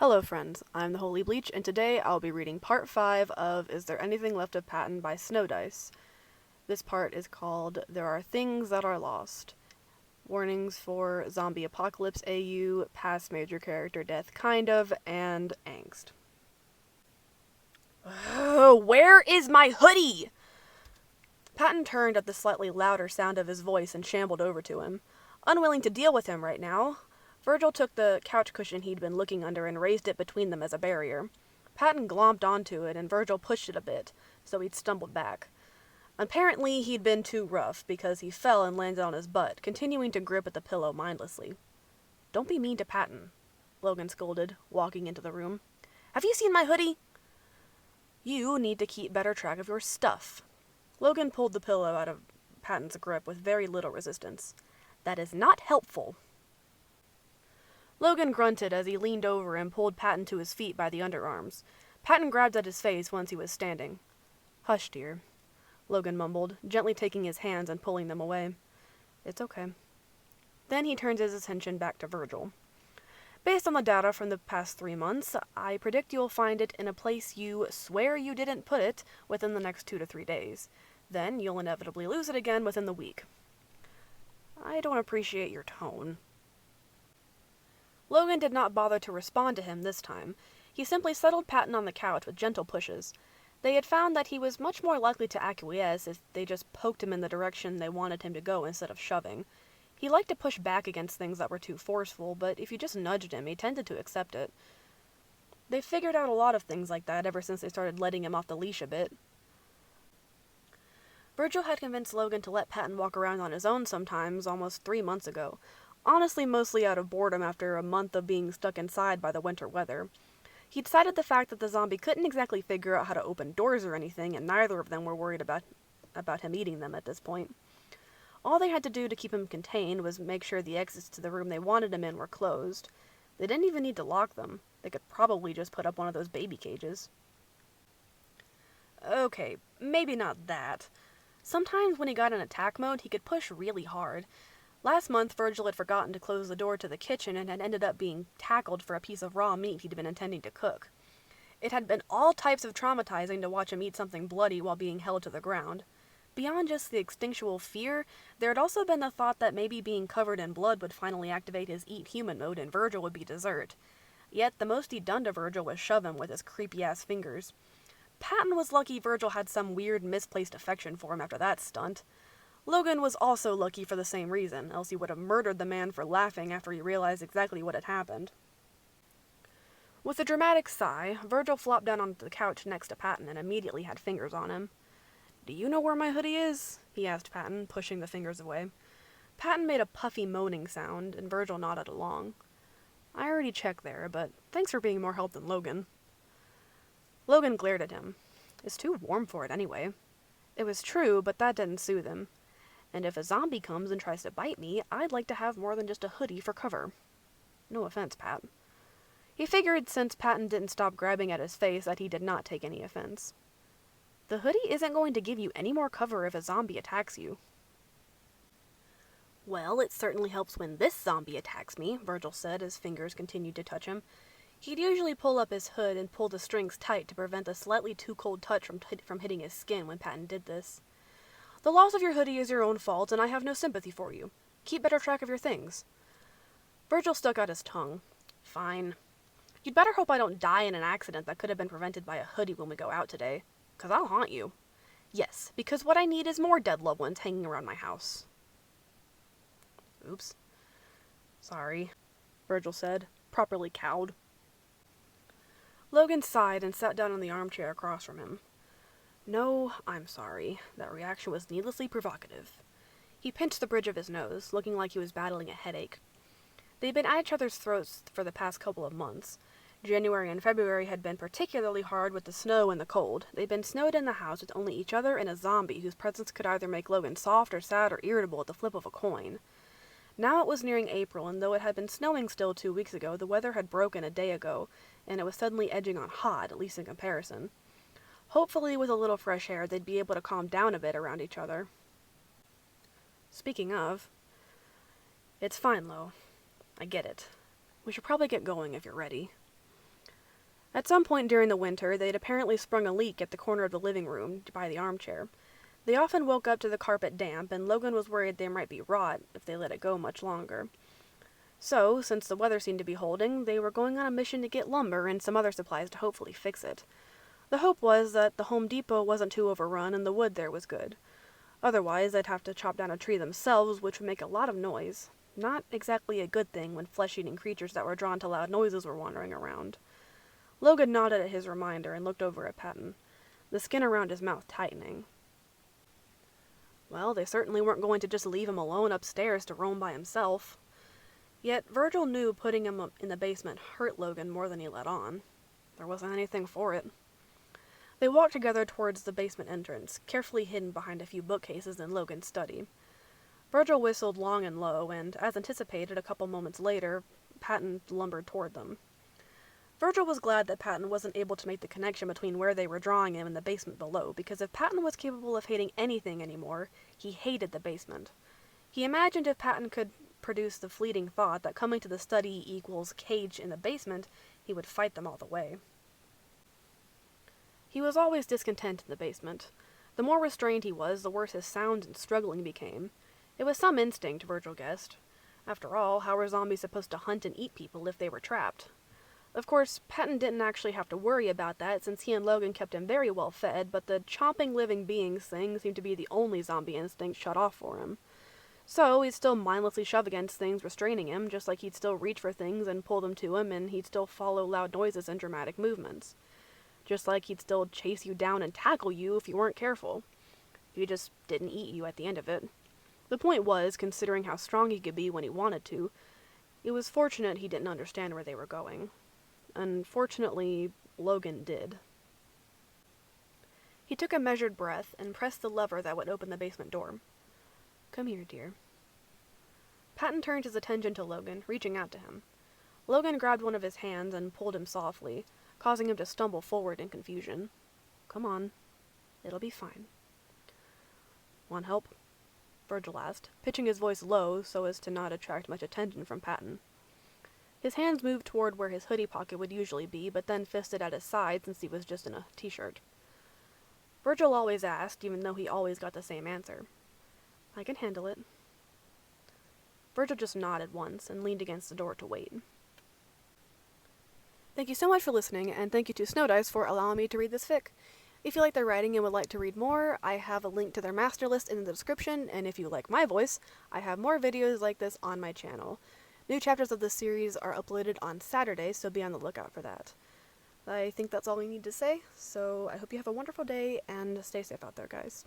Hello friends, I'm the Holy Bleach, and today I'll be reading part 5 of Is There Anything Left of Patton by Snow Dice. This part is called There Are Things That Are Lost. Warnings for Zombie Apocalypse AU, Past Major Character Death Kind of, and Angst. Where is my hoodie? Patton turned at the slightly louder sound of his voice and shambled over to him. Unwilling to deal with him right now, Virgil took the couch cushion he'd been looking under and raised it between them as a barrier. Patton glomped onto it, and Virgil pushed it a bit, so he'd stumbled back. Apparently, he'd been too rough, because he fell and landed on his butt, continuing to grip at the pillow mindlessly. "Don't be mean to Patton," Logan scolded, walking into the room. "Have you seen my hoodie?" "You need to keep better track of your stuff." Logan pulled the pillow out of Patton's grip with very little resistance. "That is not helpful." Logan grunted as he leaned over and pulled Patton to his feet by the underarms. Patton grabbed at his face once he was standing. "Hush, dear," Logan mumbled, gently taking his hands and pulling them away. "It's okay." Then he turned his attention back to Virgil. "Based on the data from the past 3 months, I predict you'll find it in a place you swear you didn't put it within the next 2 to 3 days. Then you'll inevitably lose it again within the week." "I don't appreciate your tone." Logan did not bother to respond to him this time. He simply settled Patton on the couch with gentle pushes. They had found that he was much more likely to acquiesce if they just poked him in the direction they wanted him to go instead of shoving. He liked to push back against things that were too forceful, but if you just nudged him, he tended to accept it. They figured out a lot of things like that ever since they started letting him off the leash a bit. Virgil had convinced Logan to let Patton walk around on his own sometimes almost 3 months ago. Honestly, mostly out of boredom after a month of being stuck inside by the winter weather. He'd cited the fact that the zombie couldn't exactly figure out how to open doors or anything, and neither of them were worried about him eating them at this point. All they had to do to keep him contained was make sure the exits to the room they wanted him in were closed. They didn't even need to lock them. They could probably just put up one of those baby cages. Okay, maybe not that. Sometimes when he got in attack mode, he could push really hard. Last month, Virgil had forgotten to close the door to the kitchen and had ended up being tackled for a piece of raw meat he'd been intending to cook. It had been all types of traumatizing to watch him eat something bloody while being held to the ground. Beyond just the instinctual fear, there had also been the thought that maybe being covered in blood would finally activate his eat human mode and Virgil would be dessert. Yet the most he'd done to Virgil was shove him with his creepy-ass fingers. Patton was lucky Virgil had some weird misplaced affection for him after that stunt. Logan was also lucky for the same reason, else he would have murdered the man for laughing after he realized exactly what had happened. With a dramatic sigh, Virgil flopped down onto the couch next to Patton and immediately had fingers on him. "Do you know where my hoodie is?" he asked Patton, pushing the fingers away. Patton made a puffy moaning sound, and Virgil nodded along. "I already checked there, but thanks for being more help than Logan." Logan glared at him. "It's too warm for it anyway." It was true, but that didn't soothe him. "And if a zombie comes and tries to bite me, I'd like to have more than just a hoodie for cover." "No offense, Pat." He figured since Patton didn't stop grabbing at his face that he did not take any offense. "The hoodie isn't going to give you any more cover if a zombie attacks you." "Well, it certainly helps when this zombie attacks me," Virgil said as fingers continued to touch him. He'd usually pull up his hood and pull the strings tight to prevent a slightly too cold touch from hitting his skin when Patton did this. "The loss of your hoodie is your own fault, and I have no sympathy for you. Keep better track of your things." Virgil stuck out his tongue. "Fine. You'd better hope I don't die in an accident that could have been prevented by a hoodie when we go out today, 'cause I'll haunt you. Yes, because what I need is more dead loved ones hanging around my house." "Oops. Sorry," Virgil said, properly cowed. Logan sighed and sat down in the armchair across from him. "No, I'm sorry. That reaction was needlessly provocative." He pinched the bridge of his nose, looking like he was battling a headache. They'd been at each other's throats for the past couple of months. January and February had been particularly hard with the snow and the cold. They'd been snowed in the house with only each other and a zombie whose presence could either make Logan soft or sad or irritable at the flip of a coin. Now it was nearing April, and though it had been snowing still 2 weeks ago, the weather had broken a day ago, and it was suddenly edging on hot, at least in comparison. Hopefully, with a little fresh air, they'd be able to calm down a bit around each other. Speaking of, "It's fine, Lo. I get it. We should probably get going if you're ready." At some point during the winter, they'd apparently sprung a leak at the corner of the living room by the armchair. They often woke up to the carpet damp, and Logan was worried there might be rot if they let it go much longer. So, since the weather seemed to be holding, they were going on a mission to get lumber and some other supplies to hopefully fix it. The hope was that the Home Depot wasn't too overrun and the wood there was good. Otherwise, they'd have to chop down a tree themselves, which would make a lot of noise. Not exactly a good thing when flesh-eating creatures that were drawn to loud noises were wandering around. Logan nodded at his reminder and looked over at Patton, the skin around his mouth tightening. Well, they certainly weren't going to just leave him alone upstairs to roam by himself. Yet Virgil knew putting him in the basement hurt Logan more than he let on. There wasn't anything for it. They walked together towards the basement entrance, carefully hidden behind a few bookcases in Logan's study. Virgil whistled long and low, and, as anticipated a couple moments later, Patton lumbered toward them. Virgil was glad that Patton wasn't able to make the connection between where they were drawing him and the basement below, because if Patton was capable of hating anything anymore, he hated the basement. He imagined if Patton could produce the fleeting thought that coming to the study equals cage in the basement, he would fight them all the way. He was always discontent in the basement. The more restrained he was, the worse his sound and struggling became. It was some instinct, Virgil guessed. After all, how were zombies supposed to hunt and eat people if they were trapped? Of course, Patton didn't actually have to worry about that, since he and Logan kept him very well fed, but the chomping living beings thing seemed to be the only zombie instinct shut off for him. So, he'd still mindlessly shove against things restraining him, just like he'd still reach for things and pull them to him, and he'd still follow loud noises and dramatic movements. Just like he'd still chase you down and tackle you if you weren't careful. He just didn't eat you at the end of it. The point was, considering how strong he could be when he wanted to, it was fortunate he didn't understand where they were going. Unfortunately, Logan did. He took a measured breath and pressed the lever that would open the basement door. "Come here, dear." Patton turned his attention to Logan, reaching out to him. Logan grabbed one of his hands and pulled him softly, causing him to stumble forward in confusion. "Come on. It'll be fine." "Want help?" Virgil asked, pitching his voice low so as to not attract much attention from Patton. His hands moved toward where his hoodie pocket would usually be, but then fisted at his side since he was just in a t-shirt. Virgil always asked, even though he always got the same answer. "I can handle it." Virgil just nodded once and leaned against the door to wait. Thank you so much for listening, and thank you to Snow Dice for allowing me to read this fic. If you like their writing and would like to read more, I have a link to their master list in the description, and if you like my voice, I have more videos like this on my channel. New chapters of this series are uploaded on Saturdays, so be on the lookout for that. I think that's all we need to say, so I hope you have a wonderful day, and stay safe out there, guys.